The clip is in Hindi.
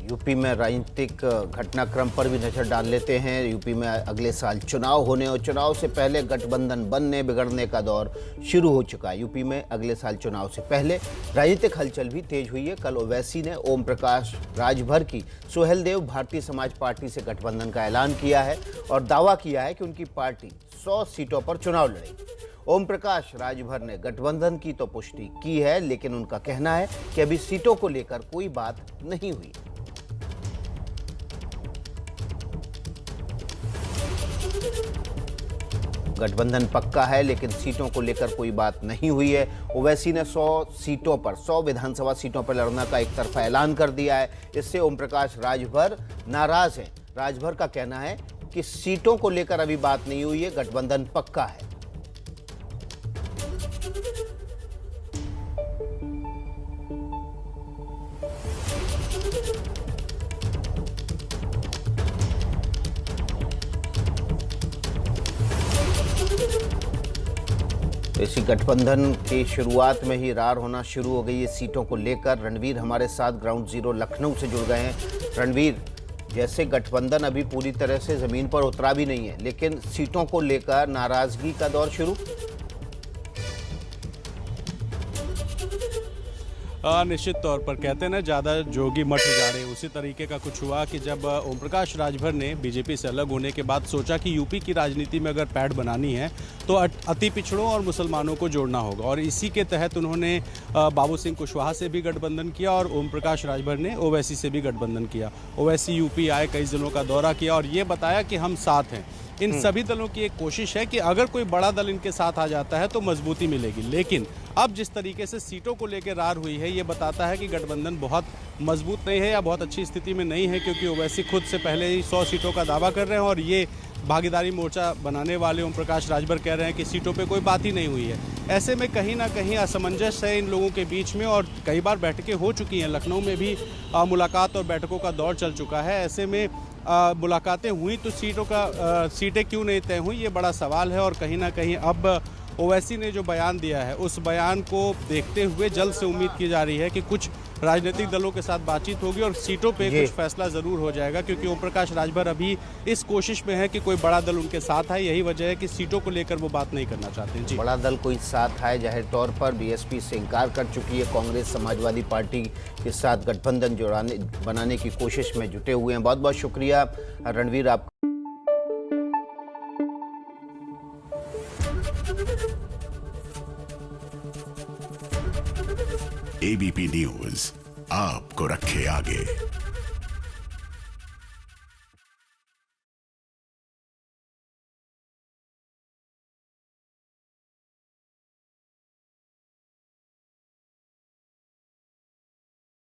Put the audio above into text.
यूपी में राजनीतिक घटनाक्रम पर भी नजर डाल लेते हैं। यूपी में अगले साल चुनाव होने और चुनाव से पहले गठबंधन बनने बिगड़ने का दौर शुरू हो चुका है। यूपी में अगले साल चुनाव से पहले राजनीतिक हलचल भी तेज हुई है। कल ओवैसी ने ओम प्रकाश राजभर की सुहेलदेव भारतीय समाज पार्टी से गठबंधन का ऐलान किया है और दावा किया है कि उनकी पार्टी 100 सीटों पर चुनाव लड़ेगी। ओम प्रकाश राजभर ने गठबंधन की तो पुष्टि की है, लेकिन उनका कहना है कि अभी सीटों को लेकर कोई बात नहीं हुई। गठबंधन पक्का है, लेकिन सीटों को लेकर कोई बात नहीं हुई है। ओवैसी ने 100 सीटों पर 100 विधानसभा सीटों पर लड़ने का एक तरफा ऐलान कर दिया है। इससे ओम प्रकाश राजभर नाराज हैं। राजभर का कहना है कि सीटों को लेकर अभी बात नहीं हुई है, गठबंधन पक्का है। इसी गठबंधन की शुरुआत में ही रार होना शुरू हो गई है सीटों को लेकर। रणवीर हमारे साथ ग्राउंड जीरो लखनऊ से जुड़ गए हैं। रणवीर, जैसे गठबंधन अभी पूरी तरह से जमीन पर उतरा भी नहीं है, लेकिन सीटों को लेकर नाराजगी का दौर शुरू। निश्चित तौर पर कहते हैं ना, ज़्यादा जोगी मठ जाड़े, उसी तरीके का कुछ हुआ कि जब ओम प्रकाश राजभर ने बीजेपी से अलग होने के बाद सोचा कि यूपी की राजनीति में अगर पैठ बनानी है तो अति पिछड़ों और मुसलमानों को जोड़ना होगा, और इसी के तहत उन्होंने बाबू सिंह कुशवाहा से भी गठबंधन किया और ओम प्रकाश राजभर ने ओवैसी से भी गठबंधन किया। ओवैसी यूपी आए, कई जिलों का दौरा किया और ये बताया कि हम साथ हैं। इन सभी दलों की एक कोशिश है कि अगर कोई बड़ा दल इनके साथ आ जाता है तो मजबूती मिलेगी, लेकिन अब जिस तरीके से सीटों को लेकर रार हुई है, ये बताता है कि गठबंधन बहुत मजबूत नहीं है या बहुत अच्छी स्थिति में नहीं है, क्योंकि ओवैसी खुद से पहले ही 100 सीटों का दावा कर रहे हैं और ये भागीदारी मोर्चा बनाने वाले ओम प्रकाश राजभर कह रहे हैं कि सीटों पे कोई बात ही नहीं हुई है। ऐसे में कहीं ना कहीं असमंजस है इन लोगों के बीच में और कई बार बैठकें हो चुकी हैं। लखनऊ में भी मुलाकात और बैठकों का दौर चल चुका है। ऐसे में मुलाकातें हुई तो सीटें क्यों नहीं तय हुई, ये बड़ा सवाल है। और कहीं ना कहीं अब ओवैसी ने जो बयान दिया है, उस बयान को देखते हुए जल्द से उम्मीद की जा रही है कि कुछ राजनीतिक दलों के साथ बातचीत होगी और सीटों पे कुछ फैसला जरूर हो जाएगा, क्योंकि ओम प्रकाश राजभर अभी इस कोशिश में है कि कोई बड़ा दल उनके साथ आए। यही वजह है कि सीटों को लेकर वो बात नहीं करना चाहते हैं। जी, बड़ा दल कोई साथ आए, जाहिर तौर पर बीएसपी से इनकार कर चुकी है। कांग्रेस समाजवादी पार्टी के साथ गठबंधन बनाने की कोशिश में जुटे हुए हैं। बहुत बहुत शुक्रिया रणवीर आप। एबीपी न्यूज आपको रखे आगे।